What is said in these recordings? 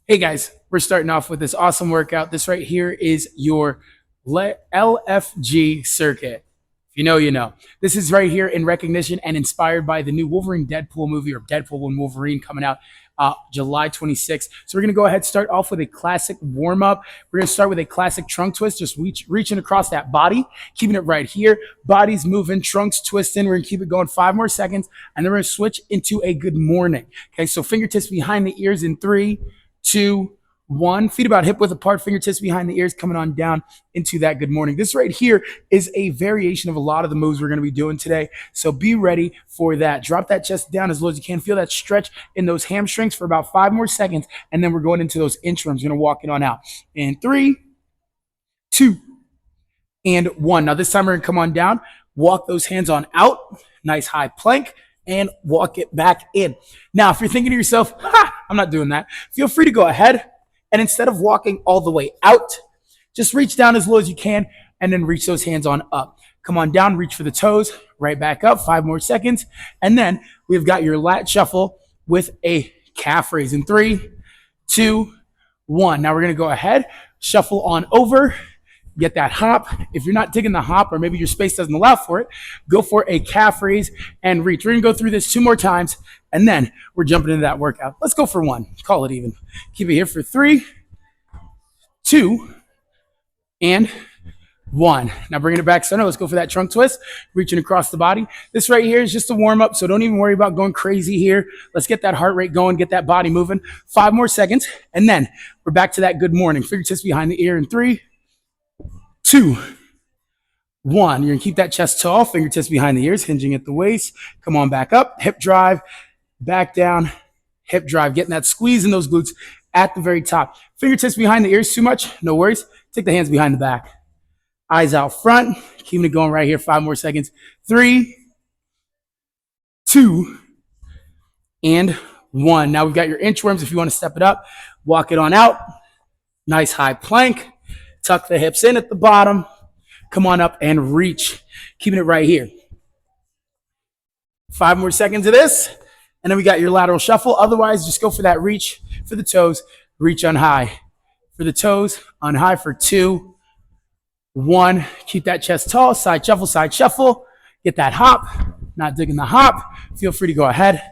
Hey guys, we're starting off with this awesome workout. This right here is your LFG circuit. If you know, you know. This is right here in recognition and inspired by the new Wolverine Deadpool movie, or Deadpool and Wolverine, coming out July 26th. So we're going to go ahead and start off with a classic warm up. We're going to start with a classic trunk twist, just reaching across that body, keeping it right here. Body's moving, trunks twisting. We're going to keep it going 5 more seconds, and then we're going to switch into a good morning. Okay, so fingertips behind the ears in 3, 2, 1. Feet about hip width apart, fingertips behind the ears, coming on down into that good morning. This right here is a variation of a lot of the moves we're going to be doing today. So be ready for that. Drop that chest down as low as you can. Feel that stretch in those hamstrings for about 5 more seconds. And then we're going into those interims. We're going to walk it on out. In 3, 2, and 1. Now this time we're going to come on down. Walk those hands on out. Nice high plank. And walk it back in. Now, if you're thinking to yourself, I'm not doing that, feel free to go ahead and instead of walking all the way out, just reach down as low as you can and then reach those hands on up. Come on down, reach for the toes, right back up, 5 more seconds. And then we've got your lat shuffle with a calf raise in 3, 2, 1. Now we're going to go ahead, shuffle on over. Get that hop. If you're not digging the hop, or maybe your space doesn't allow for it, go for a calf raise and reach. We're going to go through this 2 more times, and then we're jumping into that workout. Let's go for 1. Call it even. Keep it here for 3, 2, and 1. Now bringing it back center. Let's go for that trunk twist, reaching across the body. This right here is just a warm up, so don't even worry about going crazy here. Let's get that heart rate going, get that body moving. 5 more seconds, and then we're back to that good morning. Fingertips behind the ear in 3, 2, 1. You're going to keep that chest tall, fingertips behind the ears, hinging at the waist. Come on back up, hip drive, back down, hip drive, getting that squeeze in those glutes at the very top. Fingertips behind the ears too much, no worries. Take the hands behind the back. Eyes out front, keeping it going right here, 5 more seconds. 3, 2, and 1. Now we've got your inchworms. If you want to step it up, walk it on out. Nice high plank. Tuck the hips in at the bottom. Come on up and reach. Keeping it right here. 5 more seconds of this. And then we got your lateral shuffle. Otherwise, just go for that reach for the toes. Reach on high. For the toes, on high for 2, 1. Keep that chest tall. Side shuffle, side shuffle. Get that hop. Not digging the hop. Feel free to go ahead.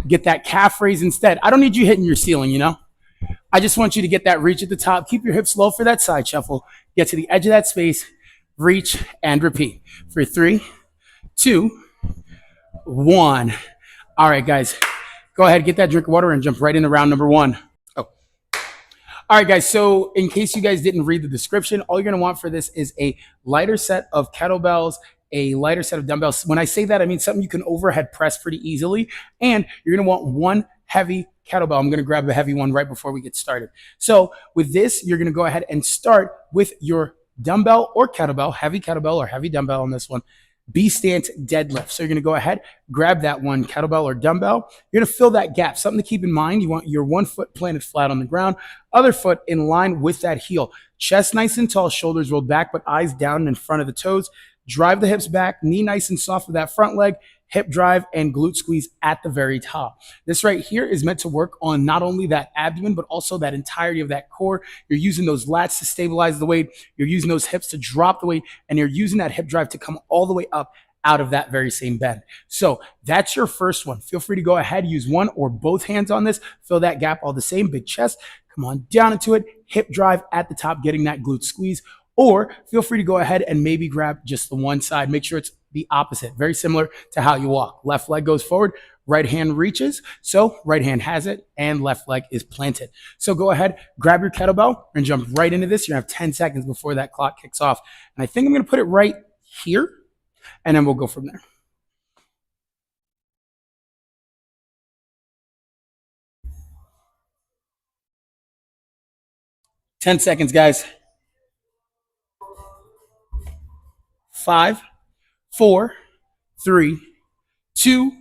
Get that calf raise instead. I don't need you hitting your ceiling, you know. I just want you to get that reach at the top. Keep your hips low for that side shuffle. Get to the edge of that space. Reach and repeat. For 3, 2, 1. All right, guys. Go ahead, get that drink of water and jump right into round number 1. Oh. All right, guys. So in case you guys didn't read the description, all you're going to want for this is a lighter set of kettlebells, a lighter set of dumbbells. When I say that, I mean something you can overhead press pretty easily. And you're going to want 1 heavy kettlebell. I'm going to grab a heavy one right before we get started. So with this, you're going to go ahead and start with your dumbbell or kettlebell, heavy kettlebell or heavy dumbbell on this one, B stance deadlift. So you're going to go ahead, grab that 1 kettlebell or dumbbell. You're going to fill that gap. Something to keep in mind, you want your 1 foot planted flat on the ground, other foot in line with that heel. Chest nice and tall, shoulders rolled back, but eyes down in front of the toes. Drive the hips back, knee nice and soft with that front leg, hip drive, and glute squeeze at the very top. This right here is meant to work on not only that abdomen, but also that entirety of that core. You're using those lats to stabilize the weight. You're using those hips to drop the weight, and you're using that hip drive to come all the way up out of that very same bend. So that's your first one. Feel free to go ahead, use 1 or both hands on this. Fill that gap all the same, big chest. Come on down into it, hip drive at the top, getting that glute squeeze. Or feel free to go ahead and maybe grab just the one side. Make sure it's the opposite. Very similar to how you walk. Left leg goes forward, right hand reaches. So right hand has it and left leg is planted. So go ahead, grab your kettlebell and jump right into this. You're going to have 10 seconds before that clock kicks off. And I think I'm going to put it right here and then we'll go from there. Ten seconds, guys. 5, 4, 3, 2,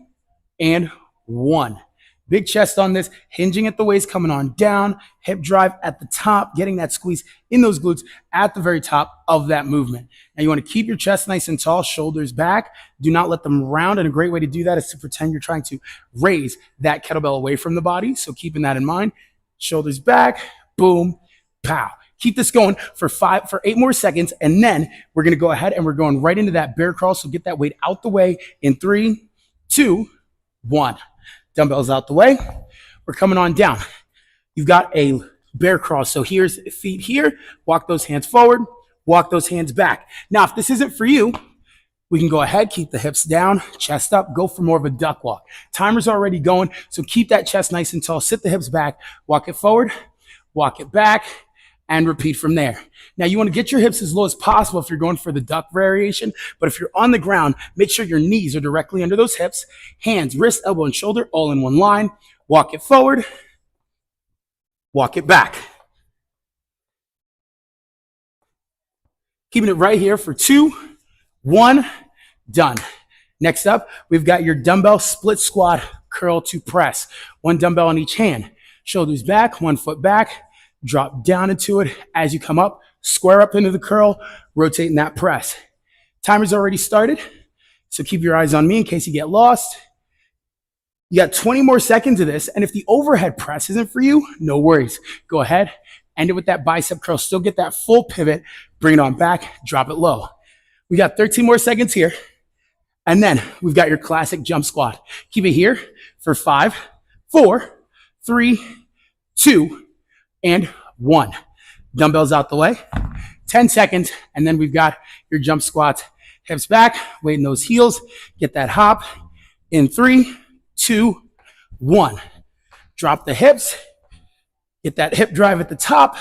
and 1. Big chest on this, hinging at the waist, coming on down, hip drive at the top, getting that squeeze in those glutes at the very top of that movement. Now you want to keep your chest nice and tall, shoulders back. Do not let them round, and a great way to do that is to pretend you're trying to raise that kettlebell away from the body. So keeping that in mind, shoulders back, boom, pow. Keep this going for 8 more seconds, and then we're gonna go ahead and we're going right into that bear crawl. So get that weight out the way in 3, 2, 1. Dumbbells out the way. We're coming on down. You've got a bear crawl. So here's feet here. Walk those hands forward. Walk those hands back. Now, if this isn't for you, we can go ahead, keep the hips down, chest up, go for more of a duck walk. Timer's already going, so keep that chest nice and tall. Sit the hips back, walk it forward, walk it back, and repeat from there. Now, you want to get your hips as low as possible if you're going for the duck variation, but if you're on the ground, make sure your knees are directly under those hips, hands, wrist, elbow, and shoulder, all in one line. Walk it forward, walk it back. Keeping it right here for 2, 1, done. Next up, we've got your dumbbell split squat curl to press. 1 dumbbell on each hand. Shoulders back, 1 foot back. Drop down into it. As you come up, square up into the curl, rotating that press. Timer's already started, so keep your eyes on me in case you get lost. You got 20 more seconds of this, and if the overhead press isn't for you, no worries. Go ahead, end it with that bicep curl. Still get that full pivot. Bring it on back, drop it low. We got 13 more seconds here. And then we've got your classic jump squat. Keep it here for 5, 4, 3, 2, and 1. Dumbbells out the way. 10 seconds. And then we've got your jump squats. Hips back, weight in those heels. Get that hop in 3, 2, 1. Drop the hips. Get that hip drive at the top.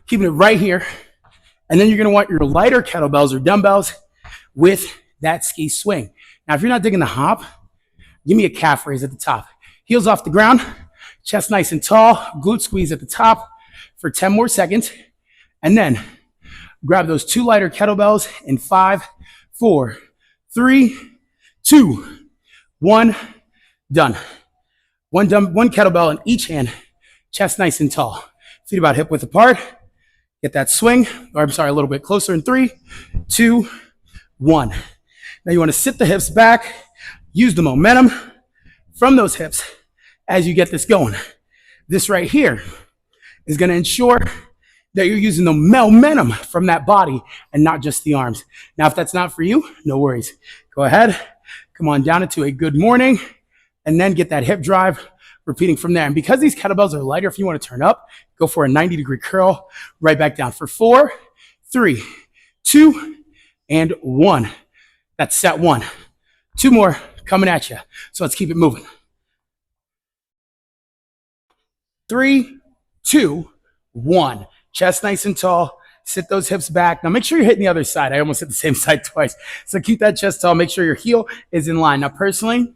Keeping it right here. And then you're going to want your lighter kettlebells or dumbbells with that ski swing. Now, if you're not digging the hop, give me a calf raise at the top. Heels off the ground, chest nice and tall, glute squeeze at the top for 10 more seconds. And then grab those 2 lighter kettlebells in 5, 4, 3, 2, 1, done. One kettlebell in each hand, chest nice and tall. Feet about hip width apart. Get that swing, or I'm sorry, a little bit closer in 3, 2, 1. Now you want to sit the hips back, use the momentum from those hips as you get this going. This right here is going to ensure that you're using the momentum from that body and not just the arms. Now, if that's not for you, no worries. Go ahead, come on down into a good morning, and then get that hip drive, repeating from there. And because these kettlebells are lighter, if you want to turn up, go for a 90-degree curl, right back down for 4, 3, 2, and 1. That's set 1. 2 more coming at you. So let's keep it moving. 3, 2, 1. Chest nice and tall. Sit those hips back. Now make sure you're hitting the other side. I almost hit the same side twice. So keep that chest tall. Make sure your heel is in line. Now personally,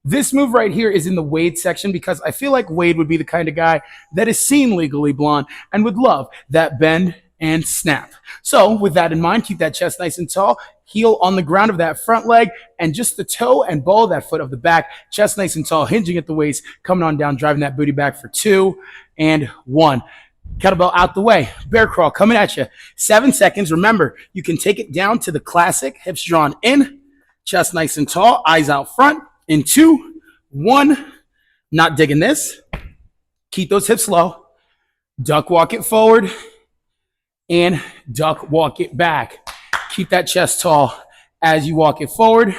this move right here is in the Wade section because I feel like Wade would be the kind of guy that is seen Legally Blonde and would love that bend and snap. So with that in mind, keep that chest nice and tall, heel on the ground of that front leg, and just the toe and ball of that foot of the back, chest nice and tall, hinging at the waist, coming on down, driving that booty back for 2 and 1. Kettlebell out the way, bear crawl coming at you. 7 seconds. Remember, you can take it down to the classic, hips drawn in, chest nice and tall, eyes out front. In 2, 1, not digging this. Keep those hips low. Duck walk it forward and duck walk it back. Keep that chest tall as you walk it forward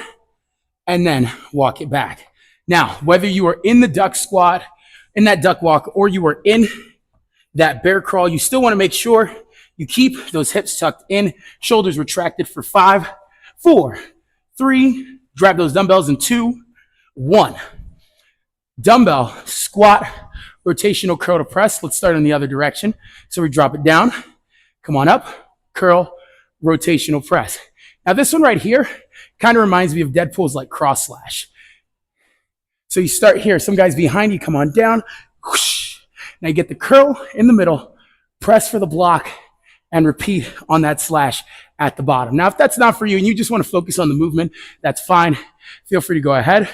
and then walk it back. Now, whether you are in the duck squat, in that duck walk, or you are in that bear crawl, you still want to make sure you keep those hips tucked in, shoulders retracted for 5, 4, 3, grab those dumbbells in 2, 1. Dumbbell squat, rotational curl to press. Let's start in the other direction. So we drop it down, come on up, curl, rotational press. Now this one right here kind of reminds me of Deadpool's like cross slash. So you start here, some guys behind you, come on down, whoosh. Now you get the curl in the middle, press for the block, and repeat on that slash at the bottom. Now if that's not for you and you just want to focus on the movement, that's fine. Feel free to go ahead.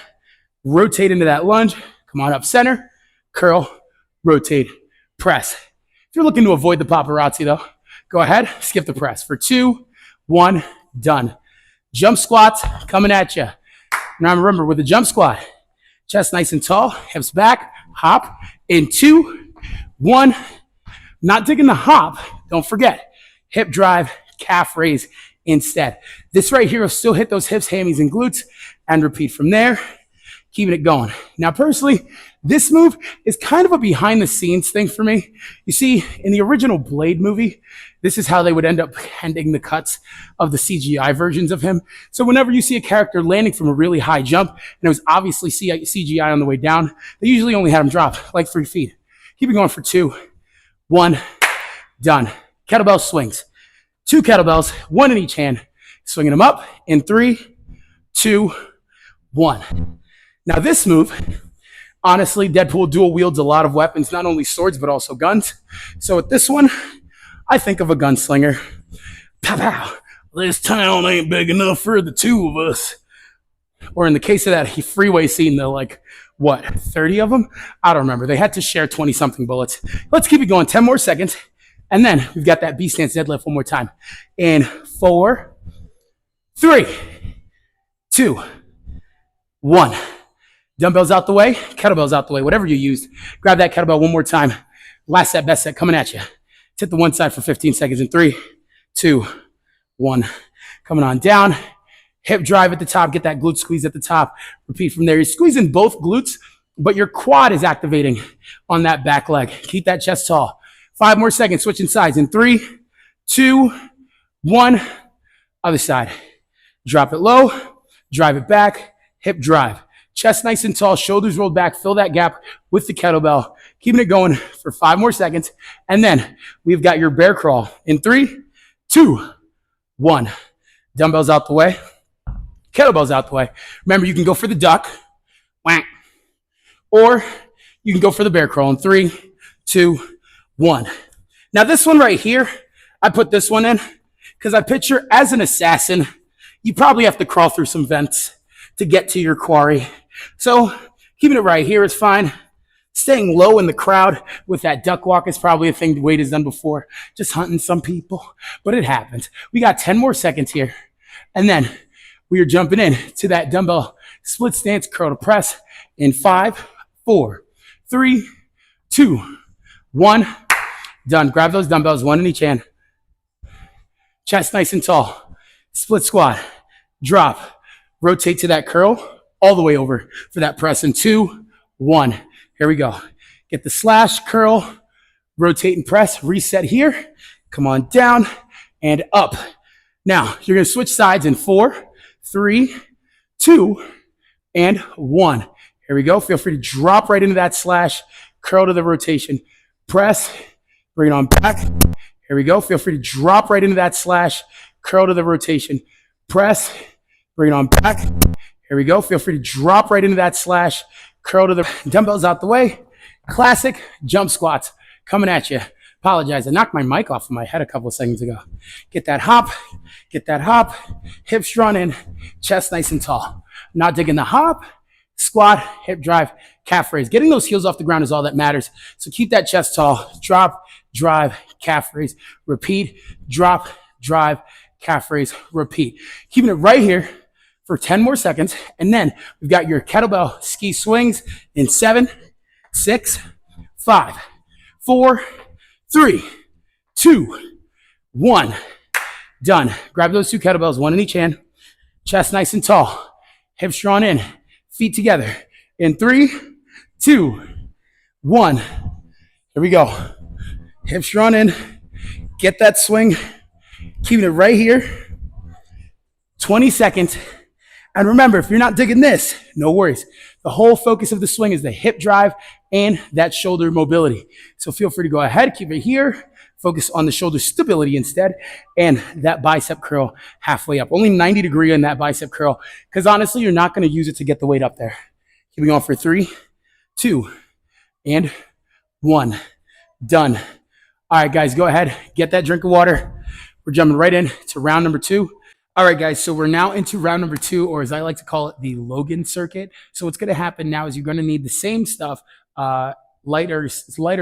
Rotate into that lunge. Come on up center. Curl, rotate, press. If you're looking to avoid the paparazzi though, go ahead, skip the press for 2, 1, done. Jump squats coming at you. Now remember, with the jump squat, chest nice and tall, hips back, hop in 2, 1. Not digging the hop. Don't forget, hip drive, calf raise instead. This right here will still hit those hips, hammies, and glutes, and repeat from there, keeping it going. Now, personally, this move is kind of a behind the scenes thing for me. You see, in the original Blade movie, this is how they would end up ending the cuts of the CGI versions of him. So whenever you see a character landing from a really high jump, and it was obviously CGI on the way down, they usually only had him drop like 3 feet. Keep it going for 2, 1, done. Kettlebell swings. 2 kettlebells, 1 in each hand. Swinging them up in 3, 2, 1. Now this move, honestly, Deadpool dual wields a lot of weapons, not only swords, but also guns. So with this one, I think of a gunslinger. Pow, pow. This town ain't big enough for the 2 of us. Or in the case of that freeway scene, they're like, what, 30 of them? I don't remember. They had to share 20-something bullets. Let's keep it going. 10 more seconds. And then we've got that B stance deadlift one more time. In 4, 3, 2, 1. Dumbbells out the way, kettlebells out the way, whatever you used. Grab that kettlebell one more time. Last set, best set coming at you. Hit the one side for 15 seconds in 3, 2, 1. Coming on down. Hip drive at the top. Get that glute squeeze at the top. Repeat from there. You're squeezing both glutes, but your quad is activating on that back leg. Keep that chest tall. 5 more seconds. Switching sides in 3, 2, 1. Other side. Drop it low. Drive it back. Hip drive. Chest nice and tall. Shoulders rolled back. Fill that gap with the kettlebell. Keeping it going for 5 more seconds. And then we've got your bear crawl in 3, 2, 1. Dumbbells out the way. Kettlebells out the way. Remember, you can go for the duck. Whack. Or you can go for the bear crawl in 3, 2, 1. Now this one right here, I put this one in because I picture as an assassin, you probably have to crawl through some vents to get to your quarry. So keeping it right here is fine. Staying low in the crowd with that duck walk is probably a thing Wade has done before. Just hunting some people, but it happens. We got 10 more seconds here. And then we are jumping in to that dumbbell split stance curl to press in 5, 4, 3, 2, 1. Done. Grab those dumbbells, 1 in each hand. Chest nice and tall. Split squat. Drop. Rotate to that curl all the way over for that press in 2, 1. Here we go. Get the slash, curl, rotate and press. Reset here. Come on down and up. Now, you're going to switch sides in 4, 3, 2, and 1. Here we go. Feel free to drop right into that slash, curl to the rotation, press, bring it on back. Here we go. Feel free to drop right into that slash, curl to the rotation, press, bring it on back. Here we go. Feel free to drop right into that slash, curl to the dumbbells out the way. Classic jump squats coming at you. Apologize. I knocked my mic off of my head a couple of seconds ago. Get that hop. Hips drawn in. Chest nice and tall. Not digging the hop. Squat, hip drive, calf raise. Getting those heels off the ground is all that matters. So keep that chest tall. Drop, drive, calf raise. Repeat. Drop, drive, calf raise. Repeat. Keeping it right here for 10 more seconds. And then we've got your kettlebell ski swings in 7, 6, 5, 4, 3, 2, 1. Done. Grab those 2 kettlebells, 1 in each hand. Chest nice and tall. Hips drawn in. Feet together. In 3, 2, 1. Here we go. Hips drawn in. Get that swing. Keeping it right here. 20 seconds. And remember, if you're not digging this, no worries. The whole focus of the swing is the hip drive and that shoulder mobility. So feel free to go ahead, keep it here. Focus on the shoulder stability instead and that bicep curl halfway up. Only 90 degree in that bicep curl because honestly, you're not going to use it to get the weight up there. Keeping on for 3, 2, and 1. Done. All right, guys, go ahead. Get that drink of water. We're jumping right in to round number 2. All right, guys, so we're now into round number 2, or as I like to call it, the Logan circuit. So what's going to happen now is you're going to need the same stuff, lighter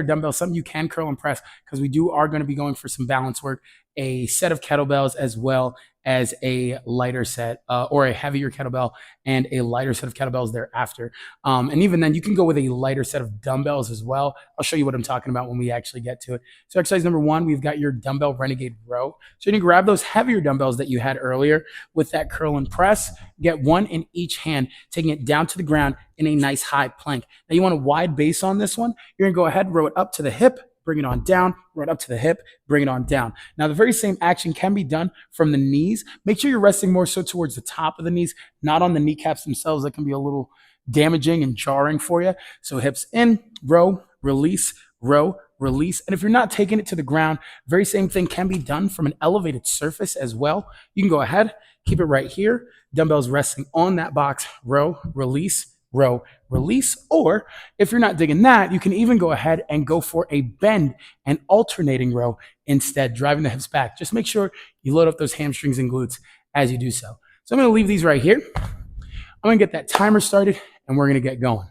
dumbbells, something you can curl and press, because we are going to be going for some balance work a set of kettlebells as well as a lighter set or a heavier kettlebell and a lighter set of kettlebells thereafter. And even then, you can go with a lighter set of dumbbells as well. I'll show you what I'm talking about when we actually get to it. So exercise number 1, we've got your dumbbell renegade row. So you can grab those heavier dumbbells that you had earlier with that curl and press, get one in each hand, taking it down to the ground in a nice high plank. Now you want a wide base on this one. You're gonna go ahead, row it up to the hip, bring it on down, right up to the hip, bring it on down. Now, the very same action can be done from the knees. Make sure you're resting more so towards the top of the knees, not on the kneecaps themselves. That can be a little damaging and jarring for you. So hips in, row, release, row, release. And if you're not taking it to the ground, very same thing can be done from an elevated surface as well. You can go ahead, keep it right here. Dumbbells resting on that box, row, release, row, release. Or if you're not digging that, you can even go ahead and go for a bend and alternating row instead, driving the hips back. Just make sure you load up those hamstrings and glutes as you do so. So I'm going to leave these right here. I'm going to get that timer started and we're going to get going.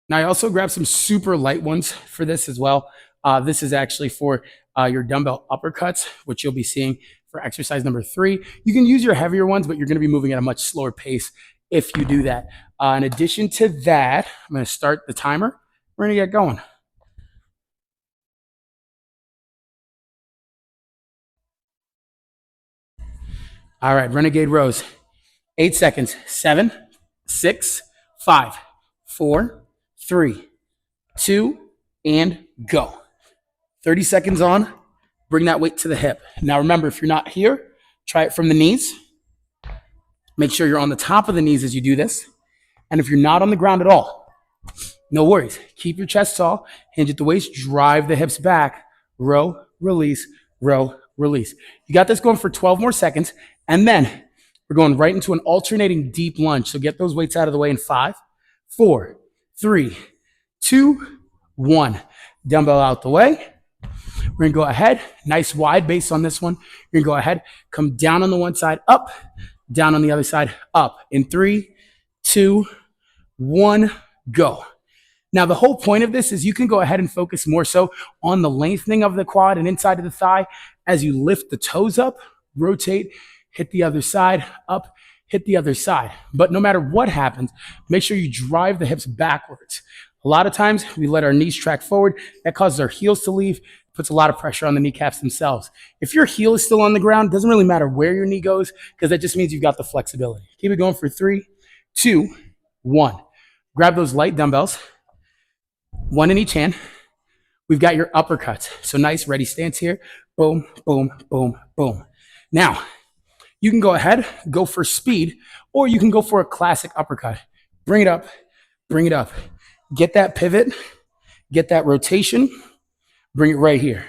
Now, I also grabbed some super light ones for this as well. This is actually for your dumbbell uppercuts, which you'll be seeing for exercise number 3. You can use your heavier ones, but you're going to be moving at a much slower pace if you do that. In addition to that, I'm going to start the timer. We're going to get going. All right, renegade rows. 8 seconds. 7, 6, 5, 4, 3, 2, and go. 30 seconds on. Bring that weight to the hip. Now remember, if you're not here, try it from the knees. Make sure you're on the top of the knees as you do this. And if you're not on the ground at all, no worries. Keep your chest tall, hinge at the waist, drive the hips back. Row, release, row, release. You got this going for 12 more seconds. And then we're going right into an alternating deep lunge. So get those weights out of the way in 5, 4, 3, 2, 1. Dumbbell out the way. We're going to go ahead, nice wide base on this one. You're going to go ahead, come down on the one side, up, down on the other side, up. In 3, 2, 1, go. Now, the whole point of this is you can go ahead and focus more so on the lengthening of the quad and inside of the thigh as you lift the toes up, rotate, hit the other side, up, hit the other side. But no matter what happens, make sure you drive the hips backwards. A lot of times we let our knees track forward. That causes our heels to leave, puts a lot of pressure on the kneecaps themselves. If your heel is still on the ground, it doesn't really matter where your knee goes because that just means you've got the flexibility. Keep it going for 3, 2, 1. Grab those light dumbbells, one in each hand. We've got your uppercuts. So nice, ready stance here. Boom, boom, boom, boom. Now, you can go ahead, go for speed, or you can go for a classic uppercut. Bring it up, bring it up. Get that pivot, get that rotation, bring it right here.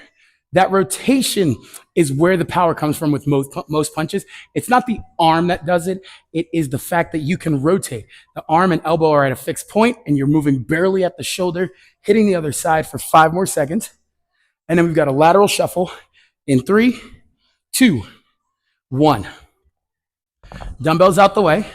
That rotation is where the power comes from with most punches. It's not the arm that does it. It is the fact that you can rotate. The arm and elbow are at a fixed point and you're moving barely at the shoulder, hitting the other side for 5 more seconds. And then we've got a lateral shuffle in 3, 2, 1. Dumbbells out the way. You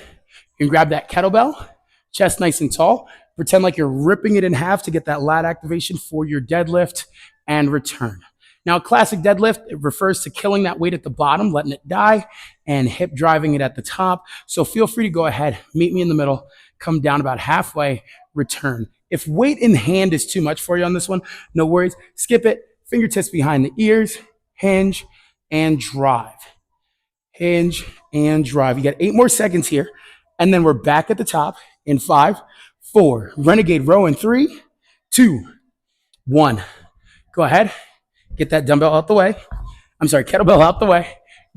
can grab that kettlebell, chest nice and tall. Pretend like you're ripping it in half to get that lat activation for your deadlift and return. Now, a classic deadlift, it refers to killing that weight at the bottom, letting it die, and hip driving it at the top. So feel free to go ahead, meet me in the middle, come down about halfway, return. If weight in hand is too much for you on this one, no worries. Skip it, fingertips behind the ears, hinge, and drive. Hinge and drive. You got 8 more seconds here. And then we're back at the top in 5, 4. Renegade row in 3, 2, 1. Go ahead. Get that dumbbell out the way. Kettlebell out the way.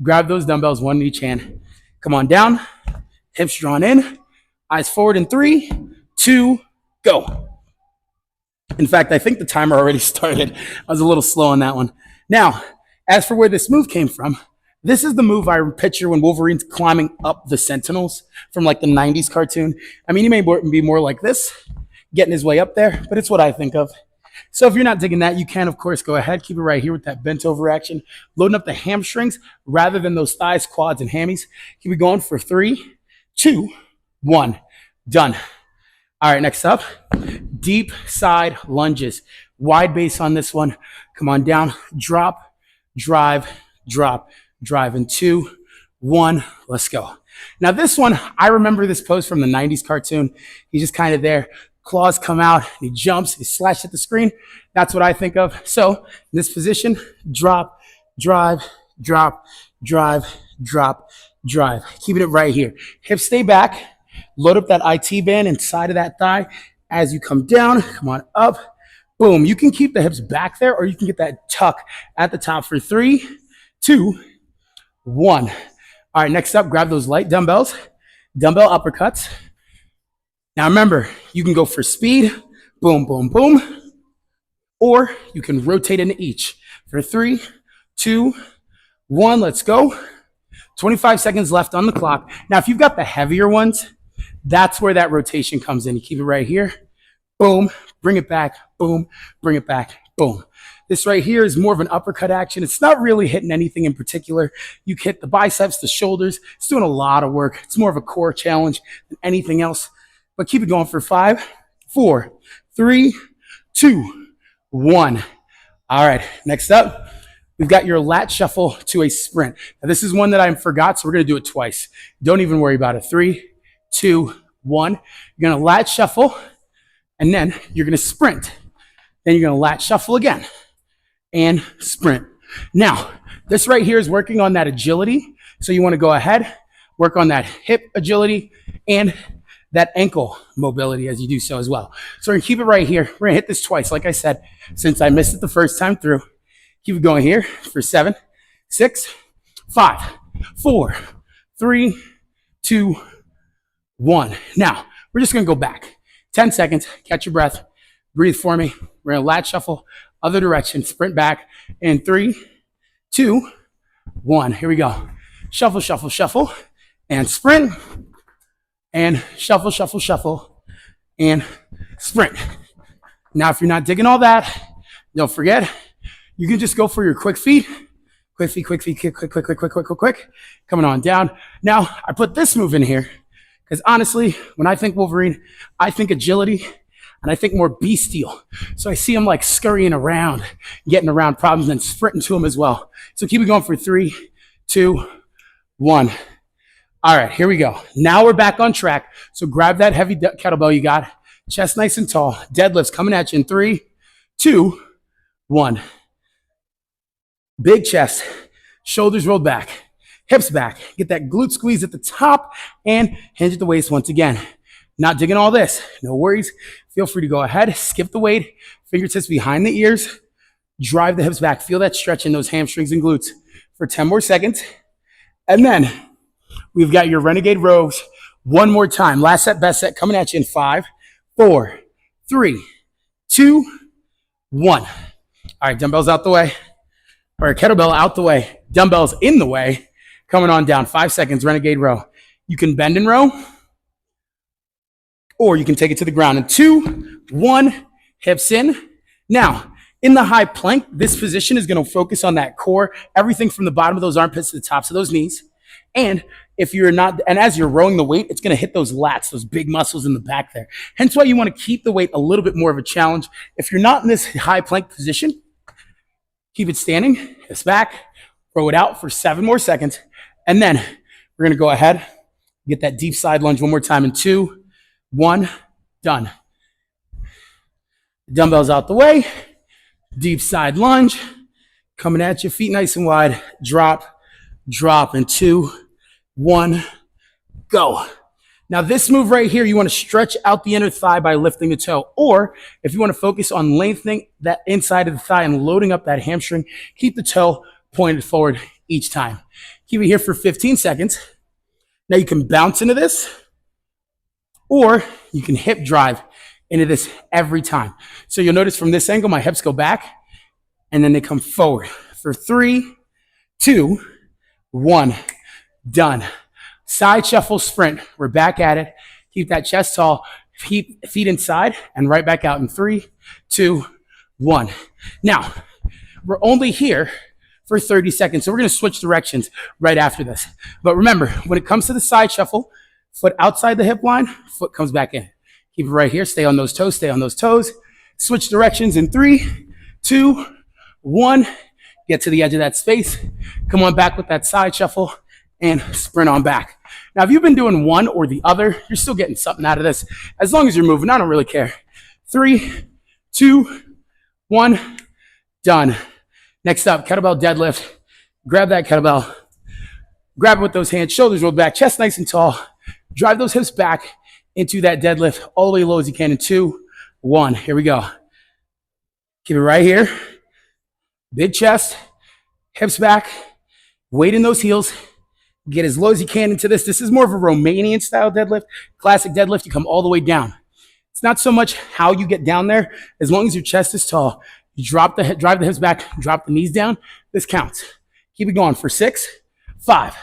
Grab those dumbbells, one in each hand. Come on down. Hips drawn in. Eyes forward in 3, 2, go. In fact, I think the timer already started. I was a little slow on that one. Now, as for where this move came from, this is the move I picture when Wolverine's climbing up the Sentinels from like the 90s cartoon. I mean, he may be more like this, getting his way up there, but it's what I think of. So if you're not digging that, you can, of course, go ahead. Keep it right here with that bent over action. Loading up the hamstrings rather than those thighs, quads, and hammies. Keep it going for 3, 2, 1. Done. All right, next up, deep side lunges. Wide base on this one. Come on down, drop, drive, drop, drive in 2, 1. Let's go. Now this one, I remember this pose from the 90s cartoon. He's just kind of there. Claws come out, he jumps, he slashes at the screen. That's what I think of. So in this position, drop, drive, drop, drive, drop, drive. Keeping it right here. Hips stay back. Load up that IT band inside of that thigh. As you come down, come on up. Boom. You can keep the hips back there, or you can get that tuck at the top for 3, 2, 1. All right, next up, grab those light dumbbells. Dumbbell uppercuts. Now remember, you can go for speed, boom, boom, boom, or you can rotate into each. For 3, 2, 1, let's go. 25 seconds left on the clock. Now, if you've got the heavier ones, that's where that rotation comes in. You keep it right here, boom, bring it back, boom, bring it back, boom. This right here is more of an uppercut action. It's not really hitting anything in particular. You hit the biceps, the shoulders. It's doing a lot of work. It's more of a core challenge than anything else. But keep it going for 5, 4, 3, 2, 1. All right, next up, we've got your lat shuffle to a sprint. Now, this is one that I forgot, so we're going to do it twice. Don't even worry about it. 3, 2, 1. You're going to lat shuffle, and then you're going to sprint. Then you're going to lat shuffle again and sprint. Now, this right here is working on that agility. So you want to go ahead, work on that hip agility and that ankle mobility as you do so as well. So we're going to keep it right here. We're going to hit this twice, like I said, since I missed it the first time through. Keep it going here for 7, 6, 5, 4, 3, 2, 1. Now, we're just going to go back. 10 seconds. Catch your breath. Breathe for me. We're going to lat shuffle, other direction, sprint back in 3, 2, 1. Here we go. Shuffle, shuffle, shuffle, and sprint, and shuffle, shuffle, shuffle, and sprint. Now, if you're not digging all that, don't forget, you can just go for your quick feet. Quick feet, quick feet, quick, quick, quick, quick, quick, quick, quick, quick. Coming on down. Now, I put this move in here because honestly, when I think Wolverine, I think agility. And I think more bestial. So I see him like scurrying around, getting around problems and sprinting to him as well. So keep it going for 3, 2, 1. All right, here we go. Now we're back on track. So grab that heavy kettlebell you got. Chest nice and tall. Deadlifts coming at you in 3, 2, 1. Big chest. Shoulders rolled back. Hips back. Get that glute squeeze at the top and hinge at the waist once again. Not digging all this. No worries. Feel free to go ahead. Skip the weight. Fingertips behind the ears. Drive the hips back. Feel that stretch in those hamstrings and glutes for 10 more seconds. And then we've got your renegade rows one more time. Last set, best set coming at you in 5, 4, 3, 2, 1. All right, dumbbells out the way. Or kettlebell out the way. Dumbbells in the way. Coming on down. 5 seconds, renegade row. You can bend and row, or you can take it to the ground in 2, 1, hips in. Now, in the high plank, this position is going to focus on that core, everything from the bottom of those armpits to the tops of those knees. And if you're not, and as you're rowing the weight, it's going to hit those lats, those big muscles in the back there. Hence why you want to keep the weight a little bit more of a challenge. If you're not in this high plank position, keep it standing, hips back, row it out for 7 more seconds. And then we're going to go ahead, get that deep side lunge one more time in 2, 1, done. Dumbbells out the way, deep side lunge, coming at you, feet nice and wide, drop, drop, and 2, 1, go. Now this move right here, you want to stretch out the inner thigh by lifting the toe, or if you want to focus on lengthening that inside of the thigh and loading up that hamstring, keep the toe pointed forward each time. Keep it here for 15 seconds. Now you can bounce into this, or you can hip drive into this every time. So you'll notice from this angle, my hips go back and then they come forward for 3, 2, 1, done. Side shuffle sprint. We're back at it. Keep that chest tall, feet inside and right back out in 3, 2, 1. Now, we're only here for 30 seconds. So we're going to switch directions right after this. But remember, when it comes to the side shuffle, Foot outside the hip line, foot comes back in. Keep it right here. Stay on those toes, stay on those toes. Switch directions in 3, 2, 1. Get to the edge of that space. Come on back with that side shuffle and sprint on back. Now, if you've been doing one or the other, you're still getting something out of this. As long as you're moving, I don't really care. 3, 2, 1, done. Next up, kettlebell deadlift. Grab that kettlebell. Grab it with those hands, shoulders rolled back, chest nice and tall. Drive those hips back into that deadlift all the way low as you can in 2, 1. Here we go. Keep it right here. Big chest, hips back, weight in those heels. Get as low as you can into this. This is more of a Romanian style deadlift. Classic deadlift, you come all the way down. It's not so much how you get down there, as long as your chest is tall. You drive the hips back, drop the knees down. This counts. Keep it going for 6, 5,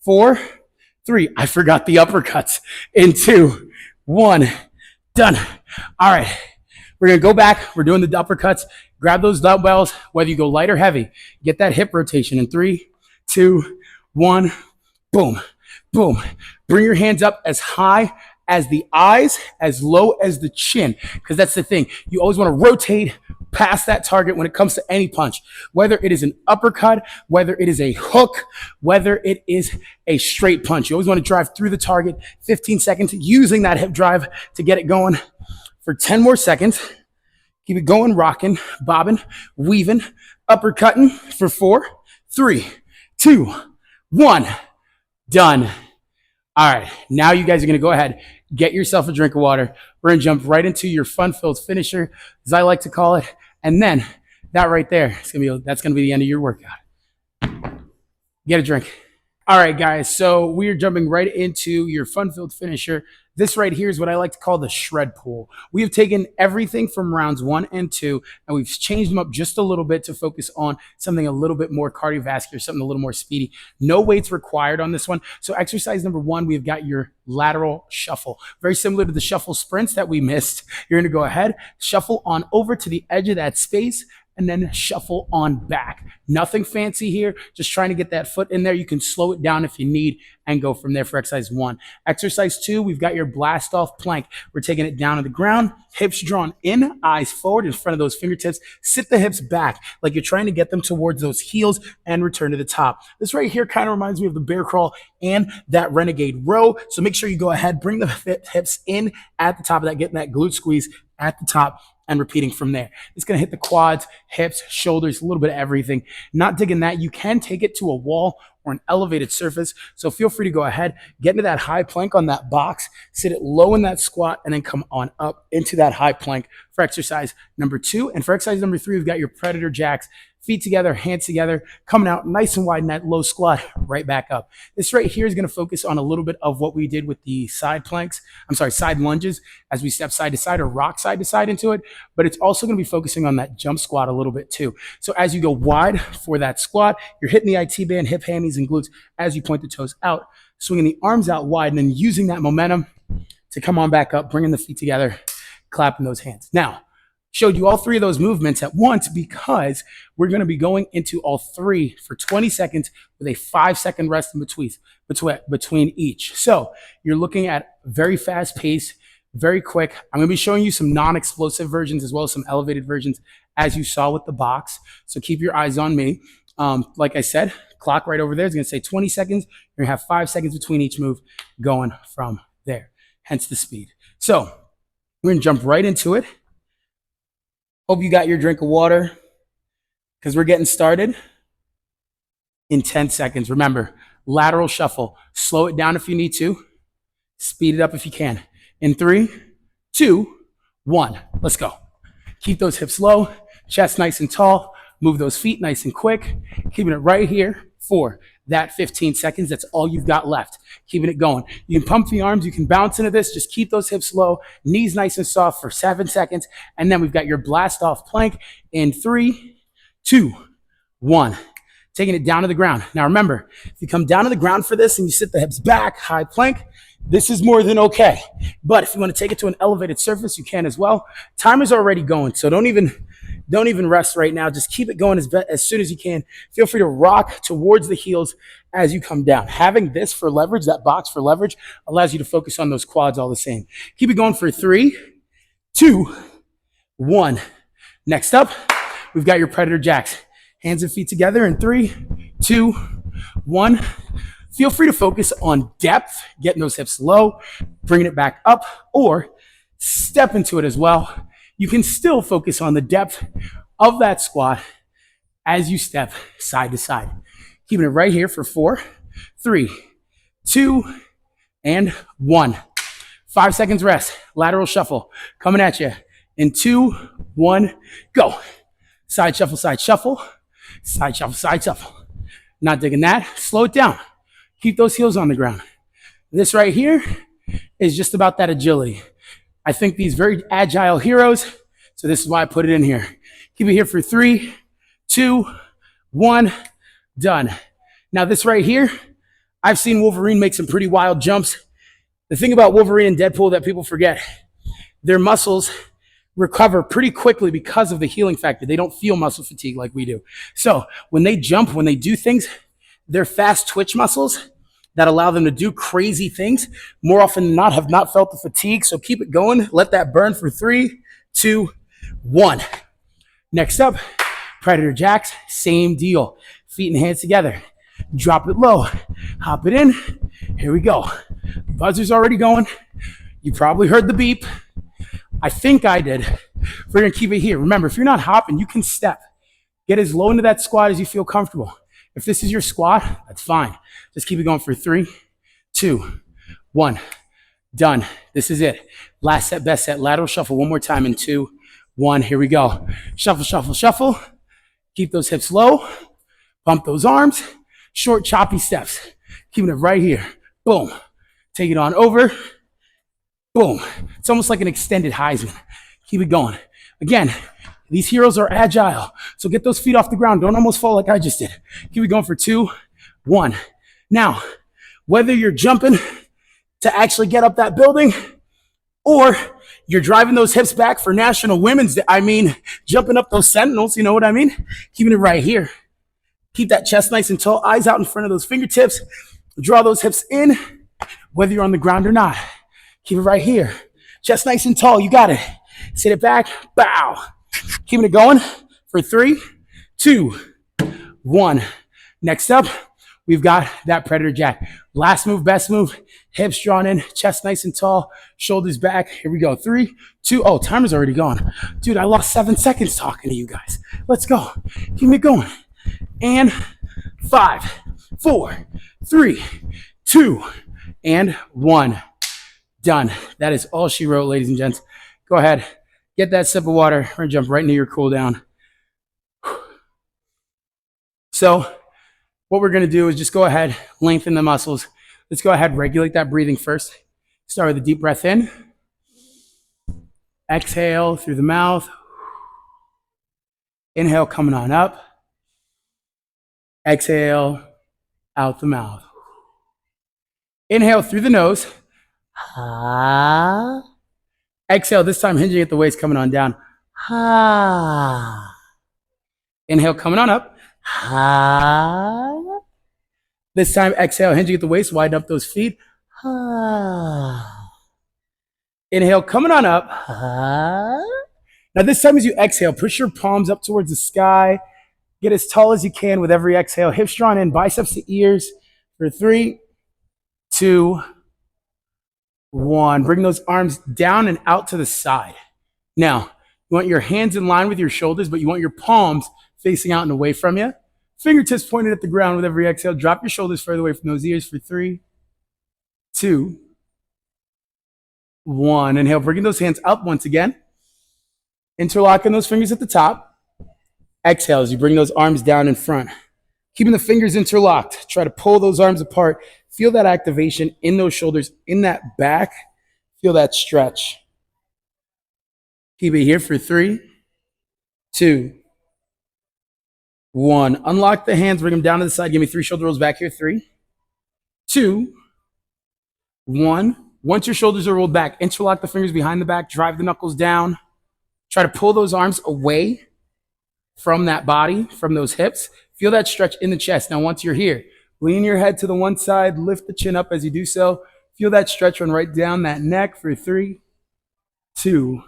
4, 3. I forgot the uppercuts. In 2, 1, done. All right. We're going to go back. We're doing the uppercuts. Grab those dumbbells, whether you go light or heavy. Get that hip rotation in 3, 2, 1. Boom, boom. Bring your hands up as high as the eyes, as low as the chin, because that's the thing. You always want to rotate past that target when it comes to any punch, whether it is an uppercut, whether it is a hook, whether it is a straight punch. You always want to drive through the target 15 seconds using that hip drive to get it going for 10 more seconds. Keep it going, rocking, bobbing, weaving, uppercutting for 4, 3, 2, 1. Done. All right, now you guys are going to go ahead, get yourself a drink of water. We're going to jump right into your fun-filled finisher, as I like to call it. And then that right there, that's going to be the end of your workout. Get a drink. All right, guys, so we are jumping right into your fun-filled finisher. This right here is what I like to call the shred pull. We have taken everything from rounds 1 and 2, and we've changed them up just a little bit to focus on something a little bit more cardiovascular, something a little more speedy. No weights required on this one. So exercise number 1, we've got your lateral shuffle. Very similar to the shuffle sprints that we missed. You're gonna go ahead, shuffle on over to the edge of that space, and then shuffle on back. Nothing fancy here, just trying to get that foot in there. You can slow it down if you need and go from there for exercise 1. Exercise 2, we've got your blast off plank. We're taking it down to the ground, hips drawn in, eyes forward in front of those fingertips. Sit the hips back like you're trying to get them towards those heels and return to the top. This right here kind of reminds me of the bear crawl and that renegade row. So make sure you go ahead, bring the hips in at the top of that, getting that glute squeeze at the top, and repeating from there. It's going to hit the quads, hips, shoulders, a little bit of everything. Not digging that. You can take it to a wall or an elevated surface. So feel free to go ahead, get into that high plank on that box, sit it low in that squat, and then come on up into that high plank for exercise number 2. And for exercise number 3, we've got your predator jacks. Feet together, hands together, coming out nice and wide in that low squat, right back up. This right here is going to focus on a little bit of what we did with the side lunges as we step side to side or rock side to side into it, but it's also going to be focusing on that jump squat a little bit too. So as you go wide for that squat, you're hitting the IT band, hip, hammies, and glutes as you point the toes out, swinging the arms out wide, and then using that momentum to come on back up, bringing the feet together, clapping those hands. Now, showed you all 3 of those movements at once because we're going to be going into all 3 for 20 seconds with a 5-second rest in between each. So you're looking at very fast pace, very quick. I'm going to be showing you some non-explosive versions as well as some elevated versions as you saw with the box. So keep your eyes on me. Like I said, clock right over there is going to say 20 seconds. You're going to have 5 seconds between each move going from there, hence the speed. So we're going to jump right into it. Hope you got your drink of water because we're getting started in 10 seconds. Remember, lateral shuffle. Slow it down if you need to. Speed it up if you can. In 3, 2, 1. Let's go. Keep those hips low, chest nice and tall. Move those feet nice and quick. Keeping it right here for that 15 seconds. That's all you've got left. Keeping it going. You can pump the arms. You can bounce into this. Just keep those hips low. Knees nice and soft for 7 seconds. And then we've got your blast off plank in 3, 2, 1. Taking it down to the ground. Now remember, if you come down to the ground for this and you sit the hips back, high plank, this is more than okay. But if you want to take it to an elevated surface, you can as well. Timer's already going, so don't even Don't even rest right now. Just keep it going as soon as you can. Feel free to rock towards the heels as you come down. Having this for leverage, that box for leverage, allows you to focus on those quads all the same. Keep it going for 3, 2, 1. Next up, we've got your Predator Jacks. Hands and feet together in 3, 2, 1. Feel free to focus on depth, getting those hips low, bringing it back up, or step into it as well. You can still focus on the depth of that squat as you step side to side. Keeping it right here for 4, 3, 2, and 1. 5 seconds rest. Lateral shuffle coming at you in 2, 1, go. Side shuffle, side shuffle, side shuffle, side shuffle. Not digging that. Slow it down. Keep those heels on the ground. This right here is just about that agility. I think these very agile heroes, so this is why I put it in here. Keep it here for 3, 2, 1, done. Now this right here, I've seen Wolverine make some pretty wild jumps. The thing about Wolverine and Deadpool that people forget, their muscles recover pretty quickly because of the healing factor. They don't feel muscle fatigue like we do. So when they jump, when they do things, they're fast twitch muscles that allow them to do crazy things. More often than not, have not felt the fatigue. So keep it going. Let that burn for 3, 2, 1. Next up, Predator Jacks, same deal. Feet and hands together. Drop it low. Hop it in. Here we go. Buzzer's already going. You probably heard the beep. I think I did. We're going to keep it here. Remember, if you're not hopping, you can step. Get as low into that squat as you feel comfortable. If this is your squat, that's fine. Just keep it going for 3, 2, 1. Done. This is it. Last set, best set. Lateral shuffle one more time in 2, 1. Here we go. Shuffle, shuffle, shuffle. Keep those hips low. Bump those arms. Short, choppy steps. Keeping it right here. Boom. Take it on over. Boom. It's almost like an extended Heisman. Keep it going. Again, these heroes are agile. So get those feet off the ground. Don't almost fall like I just did. Keep it going for 2, 1. Now, whether you're jumping to actually get up that building or you're driving those hips back for National Women's Day, jumping up those sentinels, you know what I mean? Keeping it right here. Keep that chest nice and tall, eyes out in front of those fingertips. Draw those hips in, whether you're on the ground or not. Keep it right here. Chest nice and tall, you got it. Sit it back, bow. Keeping it going for 3, 2, 1. Next up, we've got that Predator Jack. Last move, best move. Hips drawn in, chest nice and tall, shoulders back. Here we go. 3, 2. Oh, timer's already gone. Dude, I lost 7 seconds talking to you guys. Let's go. Keep it going. And 5, 4, 3, 2, and 1. Done. That is all she wrote, ladies and gents. Go ahead. Get that sip of water. We're going to jump right into your cool down. So what we're going to do is just go ahead, lengthen the muscles. Let's go ahead, regulate that breathing first. Start with a deep breath in. Exhale through the mouth. Inhale coming on up. Exhale out the mouth. Inhale through the nose. Exhale, this time hinging at the waist, coming on down. Inhale, coming on up. This time, exhale, hinging at the waist, widen up those feet. Inhale, coming on up. Now this time as you exhale, push your palms up towards the sky. Get as tall as you can with every exhale. Hips drawn in, biceps to ears for 3, 2, 1. Bring those arms down and out to the side. Now, you want your hands in line with your shoulders, but you want your palms facing out and away from you. Fingertips pointed at the ground with every exhale. Drop your shoulders further away from those ears for 3, 2, 1. Inhale, bringing those hands up once again. Interlocking those fingers at the top. Exhale as you bring those arms down in front. Keeping the fingers interlocked. Try to pull those arms apart. Feel that activation in those shoulders, in that back. Feel that stretch. Keep it here for 3, 2, 1. Unlock the hands, bring them down to the side. Give me 3 shoulder rolls back here. 3, 2, 1. Once your shoulders are rolled back, interlock the fingers behind the back. Drive the knuckles down. Try to pull those arms away from that body, from those hips. Feel that stretch in the chest. Now, once you're here, lean your head to the one side, lift the chin up as you do so. Feel that stretch run right down that neck for 3, 2,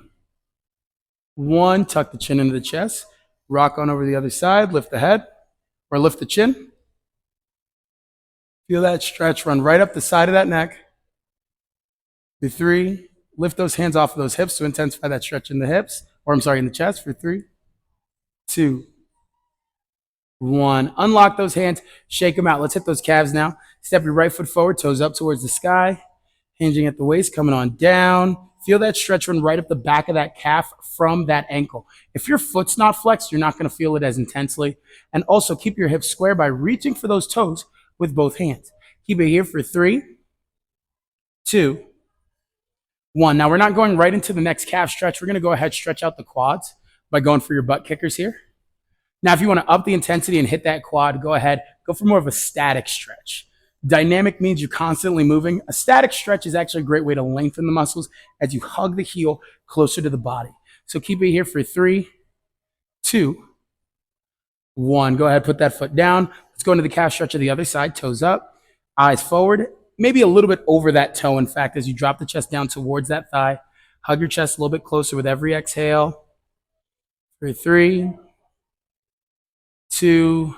1. Tuck the chin into the chest. Rock on over the other side. Lift the head or lift the chin. Feel that stretch run right up the side of that neck. For 3. Lift those hands off of those hips to intensify that stretch in the hips, or I'm sorry, in the chest. For 3, 2, 1. Unlock those hands, shake them out. Let's hit those calves now. Step your right foot forward, toes up towards the sky, hinging at the waist, coming on down. Feel that stretch run right up the back of that calf from that ankle. If your foot's not flexed, you're not going to feel it as intensely. And also keep your hips square by reaching for those toes with both hands. Keep it here for 3, 2, 1. Now we're not going right into the next calf stretch. We're going to go ahead, stretch out the quads by going for your butt kickers here. Now, if you want to up the intensity and hit that quad, go ahead, go for more of a static stretch. Dynamic means you're constantly moving. A static stretch is actually a great way to lengthen the muscles as you hug the heel closer to the body. So keep it here for 3, 2, 1. Go ahead, put that foot down. Let's go into the calf stretch of the other side, toes up, eyes forward, maybe a little bit over that toe, in fact, as you drop the chest down towards that thigh. Hug your chest a little bit closer with every exhale. For 3, 2,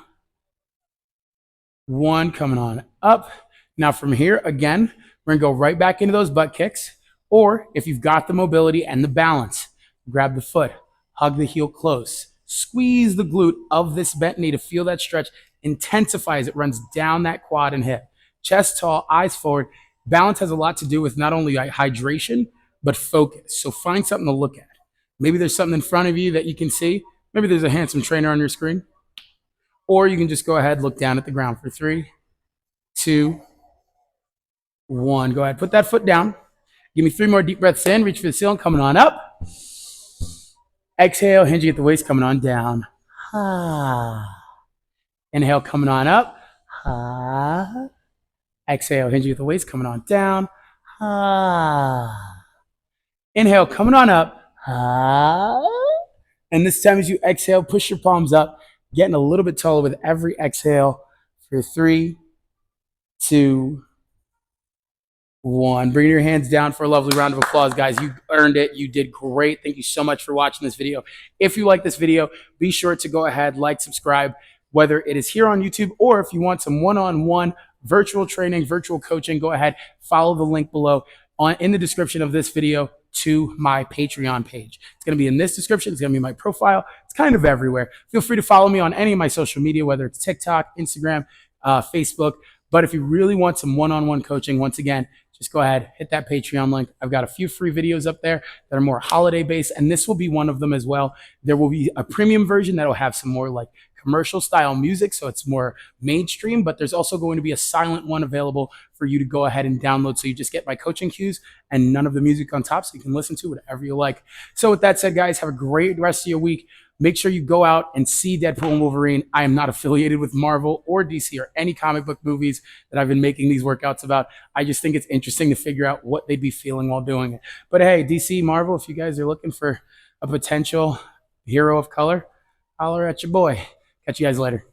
1, coming on up. Now from here, again, we're gonna go right back into those butt kicks. Or if you've got the mobility and the balance, grab the foot, hug the heel close, squeeze the glute of this bent knee to feel that stretch, intensify as it runs down that quad and hip. Chest tall, eyes forward. Balance has a lot to do with not only hydration, but focus. So find something to look at. Maybe there's something in front of you that you can see. Maybe there's a handsome trainer on your screen. Or you can just go ahead, look down at the ground for 3, 2, 1. Go ahead, put that foot down. Give me 3 more deep breaths in. Reach for the ceiling, coming on up. Exhale, hinging at the waist, coming on down. Inhale, coming on up. Exhale, hinging at the waist, coming on down. Inhale, coming on up. And this time as you exhale, push your palms up, getting a little bit taller with every exhale for 3, 2, 1. Bring your hands down for a lovely round of applause, guys. You earned it. You did great. Thank you so much for watching this video. If you like this video, be sure to go ahead, like, subscribe, whether it is here on YouTube or if you want some one-on-one virtual training, virtual coaching, go ahead, follow the link below in the description of this video to my Patreon page. It's going to be in this description. It's going to be my profile. It's kind of everywhere. Feel free to follow me on any of my social media, whether it's TikTok, Instagram, Facebook. But if you really want some one-on-one coaching, once again, just go ahead, hit that Patreon link. I've got a few free videos up there that are more holiday-based, and this will be one of them as well. There will be a premium version that will have some more like commercial style music, so it's more mainstream, but there's also going to be a silent one available for you to go ahead and download, so you just get my coaching cues and none of the music on top, so you can listen to whatever you like. So with that said, guys, have a great rest of your week. Make sure you go out and see Deadpool and Wolverine. I am not affiliated with Marvel or DC or any comic book movies that I've been making these workouts about. I just think it's interesting to figure out what they'd be feeling while doing it. But hey, DC, Marvel, if you guys are looking for a potential hero of color, holler at your boy. Catch you guys later.